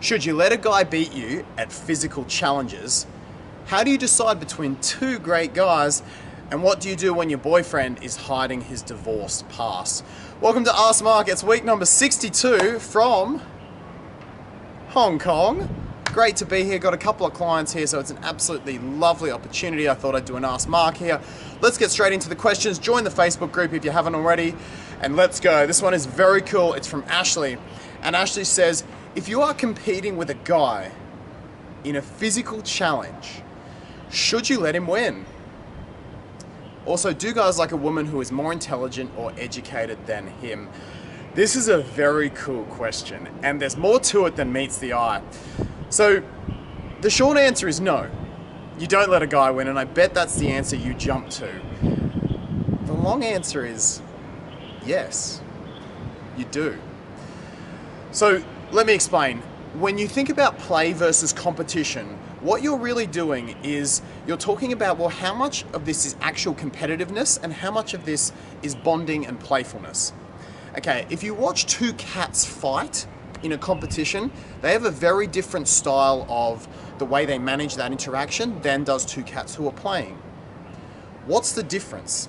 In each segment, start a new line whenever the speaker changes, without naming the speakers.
Should you let a guy beat you at physical challenges? How do you decide between two great guys? And what do you do when your boyfriend is hiding his divorce past? Welcome to Ask Mark. It's week number 62 from Hong Kong. Great to be here. Got a couple of clients here, so it's an absolutely lovely opportunity. I thought I'd do an Ask Mark here. Let's get straight into the questions. Join the Facebook group if you haven't already, and let's go. This one is very cool. It's from Ashley, and Ashley says, if you are competing with a guy in a physical challenge, should you let him win? Also, do guys like a woman who is more intelligent or educated than him? This is a very cool question, and there's more to it than meets the eye. So, the short answer is no. You don't let a guy win, and I bet that's the answer you jump to. The long answer is yes, you do. So, let me explain. When you think about play versus competition, what you're really doing is you're talking about, well, how much of this is actual competitiveness and how much of this is bonding and playfulness. Okay, if you watch two cats fight in a competition, they have a very different style of the way they manage that interaction than does two cats who are playing. What's the difference?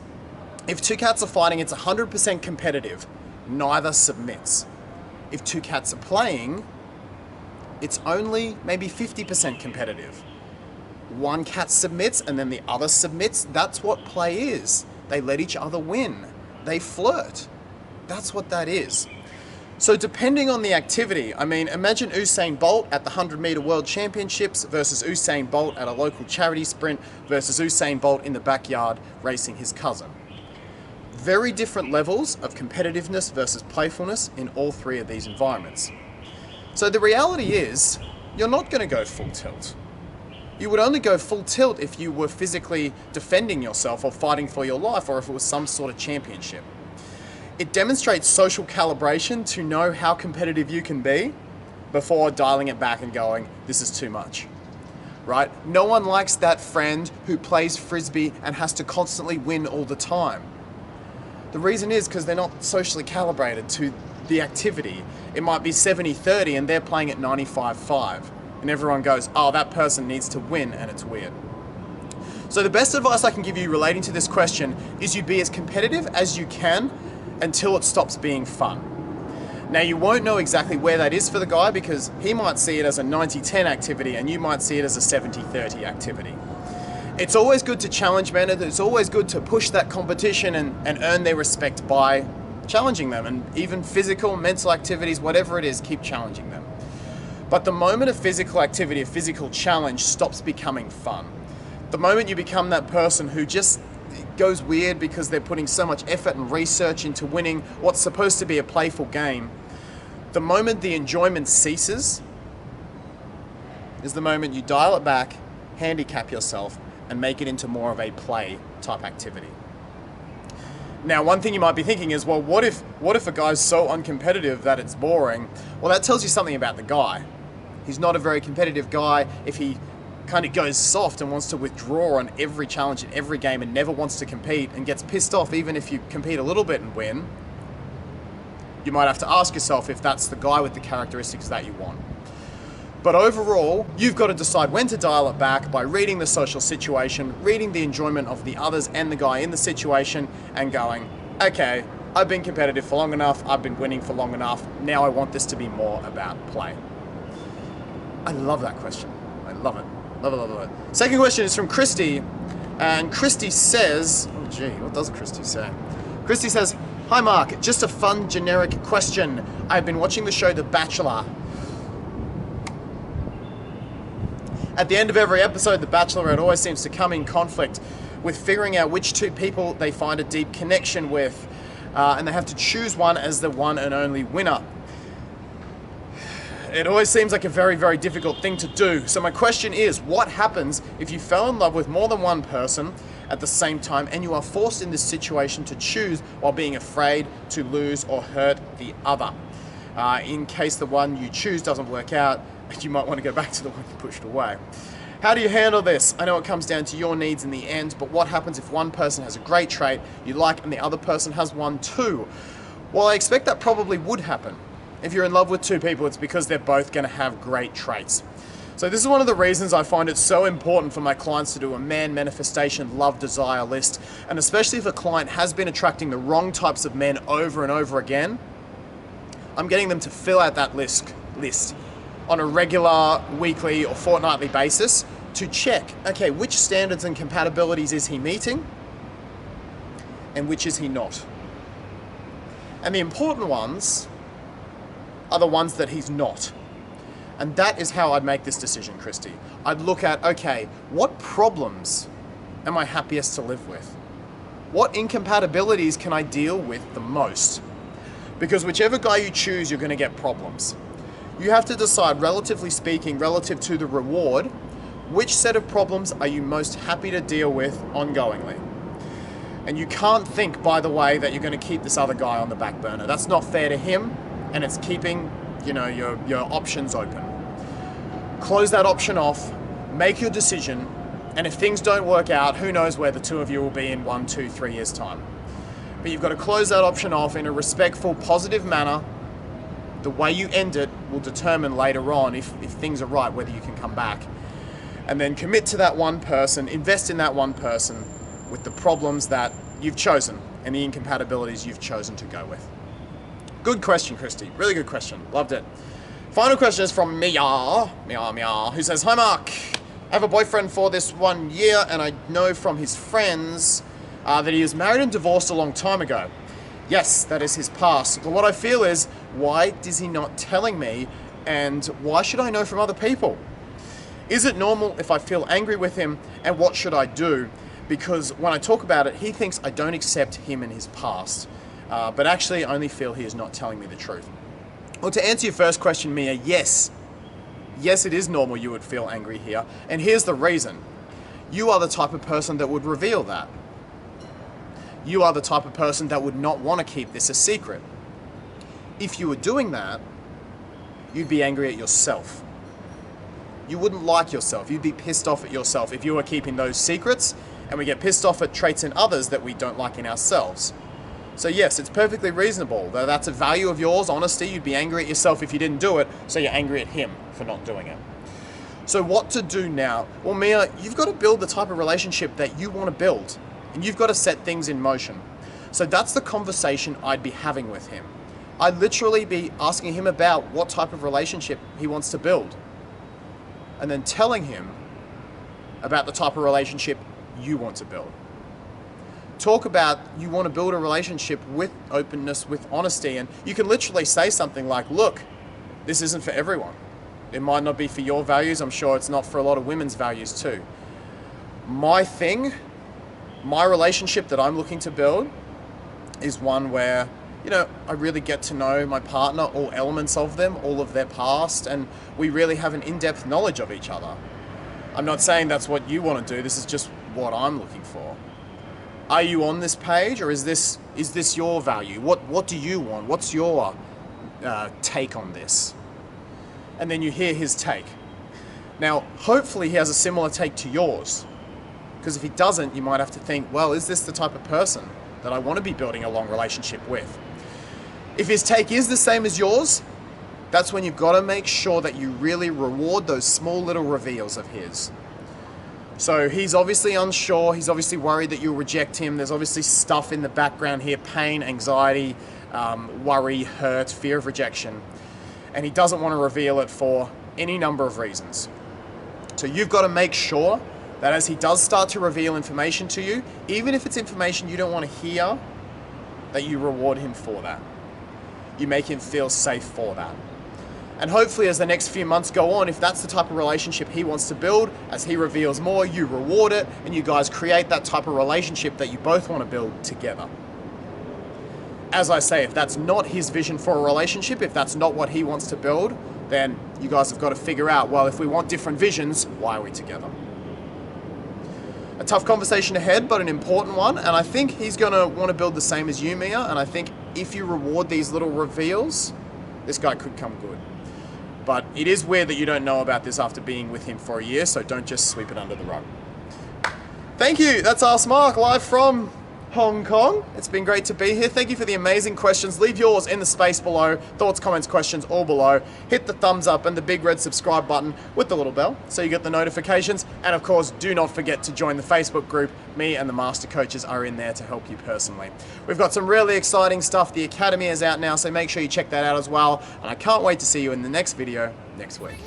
If two cats are fighting, it's 100% competitive. Neither submits. If two cats are playing, it's only maybe 50% competitive. One cat submits and then the other submits. That's what play is. They let each other win. They flirt. That's what that is. So depending on the activity, I mean, imagine Usain Bolt at the 100-meter World Championships versus Usain Bolt at a local charity sprint versus Usain Bolt in the backyard racing his cousin. Very different levels of competitiveness versus playfulness in all three of these environments. So the reality is, you're not going to go full tilt. You would only go full tilt if you were physically defending yourself or fighting for your life, or if it was some sort of championship. It demonstrates social calibration to know how competitive you can be before dialing it back and going, this is too much. Right? No one likes that friend who plays frisbee and has to constantly win all the time. The reason is because they're not socially calibrated to the activity. It might be 70-30 and they're playing at 95-5. And everyone goes, oh, that person needs to win, and it's weird. So the best advice I can give you relating to this question is you be as competitive as you can until it stops being fun. Now, you won't know exactly where that is for the guy because he might see it as a 90-10 activity and you might see it as a 70-30 activity. It's always good to challenge men, and it's always good to push that competition and earn their respect by challenging them, and even physical, mental activities, whatever it is, keep challenging them. But the moment a physical activity, a physical challenge stops becoming fun, the moment you become that person who just goes weird because they're putting so much effort and research into winning what's supposed to be a playful game, the moment the enjoyment ceases is the moment you dial it back, handicap yourself, and make it into more of a play type activity. Now, one thing you might be thinking is, well, what if a guy's so uncompetitive that it's boring? Well, that tells you something about the guy. He's not a very competitive guy. If he kind of goes soft and wants to withdraw on every challenge in every game and never wants to compete and gets pissed off even if you compete a little bit and win, you might have to ask yourself if that's the guy with the characteristics that you want. But overall, you've got to decide when to dial it back by reading the social situation, reading the enjoyment of the others and the guy in the situation, and going, okay, I've been competitive for long enough, I've been winning for long enough, now I want this to be more about play. I love that question. I love it. Love it, love it, love it. Second question is from Christy, and Christy says, oh gee, what does Christy say? Christy says, hi Mark, just a fun generic question. I've been watching the show The Bachelor. At the end of every episode, The Bachelorette always seems to come in conflict with figuring out which two people they find a deep connection with, and they have to choose one as the one and only winner. It always seems like a very, very difficult thing to do. So my question is, what happens if you fell in love with more than one person at the same time and you are forced in this situation to choose while being afraid to lose or hurt the other? In case the one you choose doesn't work out, you might want to go back to the one you pushed away. How do you handle this? I know it comes down to your needs in the end, but what happens if one person has a great trait you like and the other person has one too? Well, I expect that probably would happen. If you're in love with two people, it's because they're both going to have great traits. So this is one of the reasons I find it so important for my clients to do a man manifestation love desire list. And especially if a client has been attracting the wrong types of men over and over again, I'm getting them to fill out that list on a regular, weekly or fortnightly basis to check, okay, which standards and compatibilities is he meeting and which is he not? And the important ones are the ones that he's not. And that is how I'd make this decision, Christy. I'd look at, okay, what problems am I happiest to live with? What incompatibilities can I deal with the most? Because whichever guy you choose, you're going to get problems. You have to decide, relatively speaking, relative to the reward, which set of problems are you most happy to deal with ongoingly? And you can't think, by the way, that you're going to keep this other guy on the back burner. That's not fair to him, and it's keeping your options open. Close that option off, make your decision, and if things don't work out, who knows where the two of you will be in 1, 2, 3 years' time. But you've got to close that option off in a respectful, positive manner. The way you end it will determine later on if things are right, whether you can come back. And then commit to that one person, invest in that one person with the problems that you've chosen and the incompatibilities you've chosen to go with. Good question, Christy. Really good question. Loved it. Final question is from Mia, who says, "Hi Mark, I have a boyfriend for this 1 year and I know from his friends that he was married and divorced a long time ago. Yes, that is his past. But what I feel is, why is he not telling me, and why should I know from other people? Is it normal if I feel angry with him, and what should I do? Because when I talk about it, he thinks I don't accept him and his past. But actually I only feel he is not telling me the truth." Well, to answer your first question, Mia, yes. Yes, it is normal you would feel angry here. And here's the reason. You are the type of person that would reveal that. You are the type of person that would not want to keep this a secret. If you were doing that, you'd be angry at yourself. You wouldn't like yourself. You'd be pissed off at yourself if you were keeping those secrets, and we get pissed off at traits in others that we don't like in ourselves. So yes, it's perfectly reasonable. Though that's a value of yours, honesty, you'd be angry at yourself if you didn't do it, so you're angry at him for not doing it. So what to do now? Well, Mia, you've got to build the type of relationship that you want to build, and you've got to set things in motion. So that's the conversation I'd be having with him. I'd literally be asking him about what type of relationship he wants to build, and then telling him about the type of relationship you want to build. Talk about you want to build a relationship with openness, with honesty, and you can literally say something like, look, this isn't for everyone. It might not be for your values. I'm sure it's not for a lot of women's values too. My relationship that I'm looking to build is one where, I really get to know my partner, all elements of them, all of their past, and we really have an in-depth knowledge of each other. I'm not saying that's what you want to do. This is just what I'm looking for. Are you on this page, or is this your value? What do you want? What's your take on this? And then you hear his take. Now, hopefully he has a similar take to yours, because if he doesn't, you might have to think, well, is this the type of person that I want to be building a long relationship with? If his take is the same as yours, that's when you've got to make sure that you really reward those small little reveals of his. So he's obviously unsure, he's obviously worried that you'll reject him, there's obviously stuff in the background here, pain, anxiety, worry, hurt, fear of rejection, and he doesn't want to reveal it for any number of reasons. So you've got to make sure that as he does start to reveal information to you, even if it's information you don't want to hear, that you reward him for that. You make him feel safe for that. And hopefully as the next few months go on, if that's the type of relationship he wants to build, as he reveals more, you reward it, and you guys create that type of relationship that you both want to build together. As I say, if that's not his vision for a relationship, if that's not what he wants to build, then you guys have got to figure out, well, if we want different visions, why are we together? A tough conversation ahead, but an important one, and I think he's going to want to build the same as you, Mia, and I think if you reward these little reveals, this guy could come good. But it is weird that you don't know about this after being with him for a year, so don't just sweep it under the rug. Thank you. That's Ask Mark, live from Hong Kong. It's been great to be here. Thank you for the amazing questions. Leave yours in the space below. Thoughts, comments, questions all below. Hit the thumbs up and the big red subscribe button with the little bell so you get the notifications. And of course, do not forget to join the Facebook group. Me and the master coaches are in there to help you personally. We've got some really exciting stuff. The Academy is out now, so make sure you check that out as well. And I can't wait to see you in the next video next week.